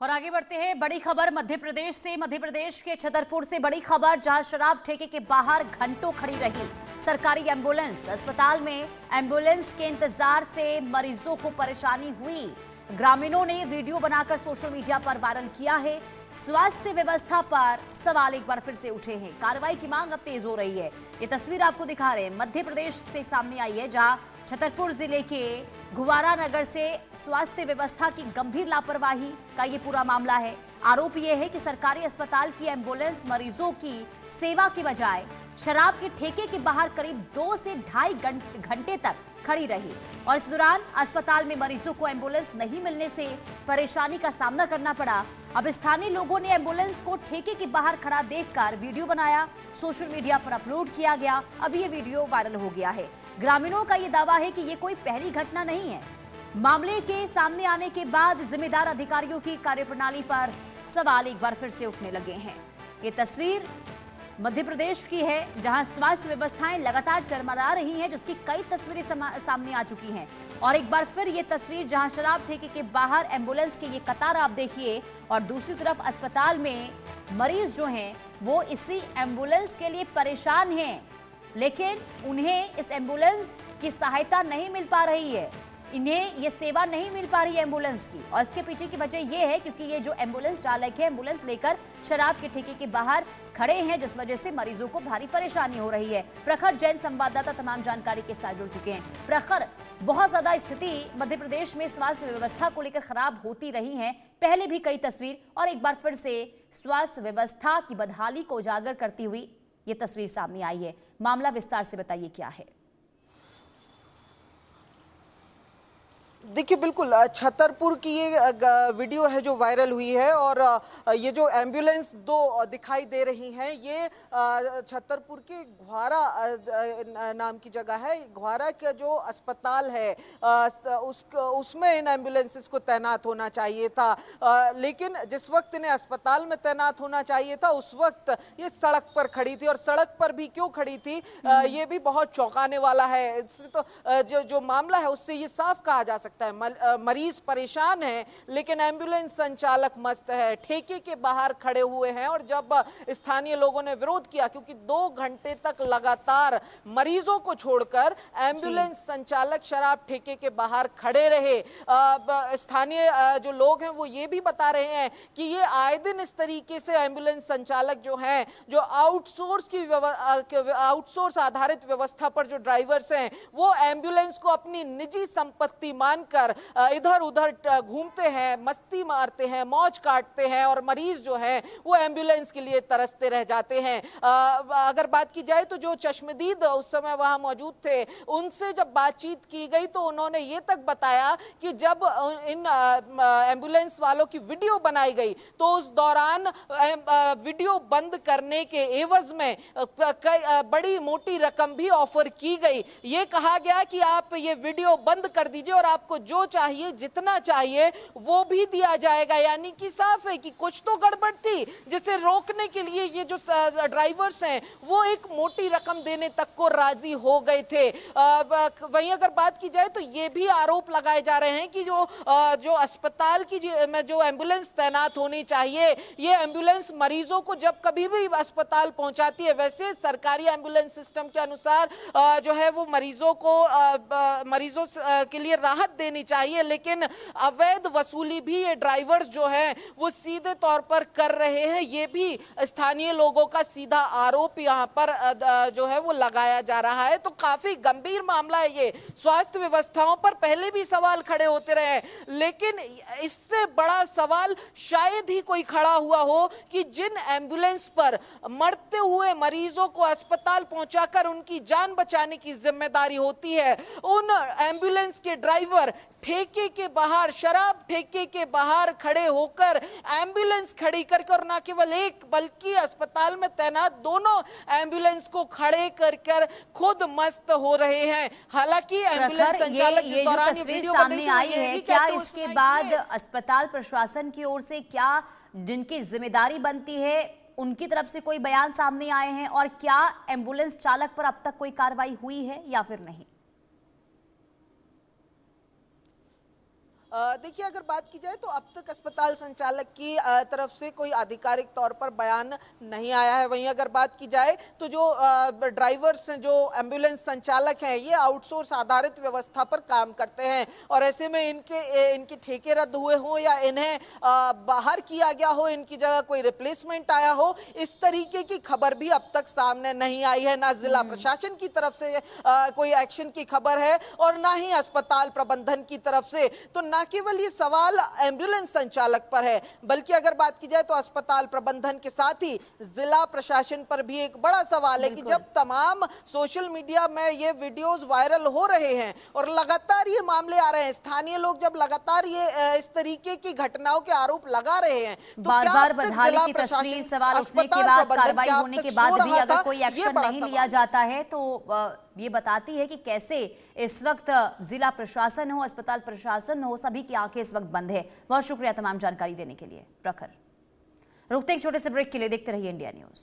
और आगे बढ़ते हैं, बड़ी खबर मध्य प्रदेश से। मध्य प्रदेश के छतरपुर से बड़ी खबर, जहां शराब ठेके के बाहर घंटों खड़ी रही सरकारी एम्बुलेंस। अस्पताल में एम्बुलेंस के इंतजार से मरीजों को परेशानी हुई। ग्रामीणों ने वीडियो बनाकर सोशल मीडिया पर वायरल किया है। स्वास्थ्य व्यवस्था पर सवाल एक बार फिर से उठे हैं। कार्रवाई की मांग अब तेज हो रही है। ये तस्वीर आपको दिखा रहे हैं, मध्य प्रदेश से सामने आई है, जहां छतरपुर जिले के घुवारा नगर से स्वास्थ्य व्यवस्था की गंभीर लापरवाही का ये पूरा मामला है। आरोप ये है कि सरकारी अस्पताल की एम्बुलेंस मरीजों की सेवा के बजाय शराब के ठेके के बाहर करीब 2 से ढाई घंटे तक खड़ी रही और इस दौरान अस्पताल में मरीजों को एम्बुलेंस नहीं मिलने से परेशानी का सामना करना पड़ा। अब स्थानीय लोगों ने एम्बुलेंस को ठेके के बाहर खड़ा देखकर वीडियो बनाया, सोशल मीडिया पर अपलोड किया गया। अब ये वीडियो वायरल हो गया है। ग्रामीणों का ये दावा है कि ये कोई पहली घटना नहीं है। मामले के सामने आने के बाद जिम्मेदार अधिकारियों की कार्यप्रणाली पर सवाल एक बार फिर से उठने लगे हैं। ये तस्वीर मध्य प्रदेश की है, जहां स्वास्थ्य व्यवस्थाएं लगातार चरमरा रही हैं, जिसकी कई तस्वीरें सामने आ चुकी हैं। और एक बार फिर ये तस्वीर, जहां शराब ठेके के बाहर एम्बुलेंस के ये कतार आप देखिए और दूसरी तरफ अस्पताल में मरीज जो हैं वो इसी एम्बुलेंस के लिए परेशान हैं, लेकिन उन्हें इस एम्बुलेंस की सहायता नहीं मिल पा रही है, इन्हें ये सेवा नहीं मिल पा रही है एम्बुलेंस की। और इसके पीछे की वजह ये है क्योंकि ये जो एम्बुलेंस चालक है, एम्बुलेंस लेकर शराब के ठेके के बाहर खड़े हैं, जिस वजह से मरीजों को भारी परेशानी हो रही है। प्रखर जैन संवाददाता तमाम जानकारी के साथ जुड़ चुके हैं। प्रखर, बहुत ज्यादा स्थिति मध्य प्रदेश में स्वास्थ्य व्यवस्था को लेकर खराब होती रही है, पहले भी कई तस्वीर, और एक बार फिर से स्वास्थ्य व्यवस्था की बदहाली को उजागर करती हुई ये तस्वीर सामने आई है। मामला विस्तार से बताइए क्या है। देखिए, बिल्कुल छतरपुर की ये वीडियो है जो वायरल हुई है और ये जो एम्बुलेंस दो दिखाई दे रही हैं, ये छतरपुर के घुवारा नाम की जगह है। घुवारा का जो अस्पताल है उसमें इन एम्बुलेंसेस को तैनात होना चाहिए था, लेकिन जिस वक्त इन्हें अस्पताल में तैनात होना चाहिए था उस वक्त ये सड़क पर खड़ी थी। और सड़क पर भी क्यों खड़ी थी, ये भी बहुत चौंकाने वाला है। इससे तो जो मामला है उससे ये साफ कहा जा सकता है मरीज परेशान है, लेकिन एम्बुलेंस संचालक मस्त है, ठेके के बाहर खड़े हुए हैं। और जब स्थानीय लोगों ने विरोध किया, क्योंकि 2 घंटे तक लगातार मरीजों को छोड़कर एम्बुलेंस संचालक शराब ठेके के बाहर खड़े रहे, स्थानीय जो लोग हैं वो ये भी बता रहे हैं कि ये आए दिन इस तरीके से एम्बुलेंस संचालक जो हैं, जो आउटसोर्स आधारित व्यवस्था पर जो ड्राइवर्स हैं, वो एम्बुलेंस को अपनी निजी संपत्ति मानकर इधर उधर घूमते हैं, मस्ती मारते हैं, मौज काटते हैं और मरीज जो हैं वो एम्बुलेंस के लिए तरसते रह जाते हैं। अगर बात की जाए तो जो चश्मदीद उस समय वहां मौजूद थे, उनसे जब बातचीत की गई तो उन्होंने ये तक बताया कि जब इन एम्बुलेंस वालों की वीडियो बनाई गई तो उस दौरान वीडियो बंद करने के एवज में बड़ी मोटी रकम भी ऑफर की गई। ये कहा गया कि आप ये वीडियो बंद कर दीजिए और आपको जो चाहिए, जितना चाहिए वो भी दिया जाएगा। यानी कि साफ है कि कुछ तो गड़बड़ थी, जिसे रोकने के लिए ये जो ड्राइवर्स हैं वो एक मोटी रकम देने तक को राजी हो गए थे। वहीं अगर बात की जाए तो ये भी आरोप लगाए जा रहे हैं कि जो अस्पताल की में जो एम्बुलेंस तैनात होनी चाहिए, ये एम्बुलेंस मरीजों को जब कभी भी अस्पताल पहुंचाती है, वैसे सरकारी एम्बुलेंस सिस्टम के अनुसार जो है वो मरीजों के लिए राहत देनी चाहिए, लेकिन अवैध वसूली भी ये ड्राइवर्स जो हैं वो सीधे तौर पर कर रहे हैं। ये भी स्थानीय लोगों का सीधा आरोप यहाँ पर जो है वो लगाया जा रहा है। तो काफी गंभीर मामला है ये। स्वास्थ्य व्यवस्थाओं पर पहले भी सवाल खड़े होते रहे, लेकिन इससे बड़ा सवाल शायद ही कोई खड़ा हुआ हो कि जिन एम्बुलेंस पर मरते हुए मरीजों को अस्पताल पहुंचाकर उनकी जान बचाने की जिम्मेदारी होती है, उन एम्बुलेंस के ड्राइवर ठेके के बाहर, शराब ठेके के बाहर खड़े होकर एम्बुलेंस खड़ी करके, और न केवल एक बल्कि अस्पताल में तैनात दोनों एम्बुलेंस को खड़े कर खुद मस्त हो रहे हैं। हालांकि एम्बुलेंस संचालक जिस दौरान ये वीडियो सामने आई है, क्या इसके बाद अस्पताल प्रशासन की ओर से क्या जिनकी जिम्मेदारी बनती है उनकी तरफ से कोई बयान सामने आए हैं, और क्या एम्बुलेंस चालक पर अब तक कोई कार्रवाई हुई है या फिर नहीं? देखिए, अगर बात की जाए तो अब तक अस्पताल संचालक की तरफ से कोई आधिकारिक तौर पर बयान नहीं आया है। वहीं अगर बात की जाए तो जो ड्राइवर्स हैं, जो एम्बुलेंस संचालक हैं, ये आउटसोर्स आधारित व्यवस्था पर काम करते हैं और ऐसे में इनके ठेके रद्द हुए हों या इन्हें बाहर किया गया हो, इनकी जगह कोई रिप्लेसमेंट आया हो, इस तरीके की खबर भी अब तक सामने नहीं आई है। ना जिला प्रशासन की तरफ से कोई एक्शन की खबर है और ना ही अस्पताल प्रबंधन की तरफ से। तो ना केवल ये सवाल एम्बुलेंस संचालक पर है, बल्कि अगर बात की जाए तो अस्पताल प्रबंधन के साथ ही जिला प्रशासन पर भी एक बड़ा सवाल है कि जब तमाम सोशल मीडिया में ये वीडियोस वायरल हो रहे हैं और लगातार ये मामले आ रहे हैं, स्थानीय लोग जब लगातार ये इस तरीके की घटनाओं के आरोप लगा रहे हैं, तो बार क्या बार अब तक बदहाली जिला की प्रशासन, तस्वीर, सवाल उठने के अस्पताल बाद, प्रबंधन कार्रवाई क्या अब होने तक के सो बाद भी रहा अगर था? कोई ये एक्शन बड़ा नहीं लिया सवाल है। जाता है तो ये बताती है कि कैसे इस वक्त जिला प्रशासन हो, अस्पताल प्रशासन हो, सभी की आंखें इस वक्त बंद है। बहुत शुक्रिया तमाम जानकारी देने के लिए प्रखर। रुकते एक छोटे से ब्रेक के लिए, देखते रहिए इंडिया न्यूज।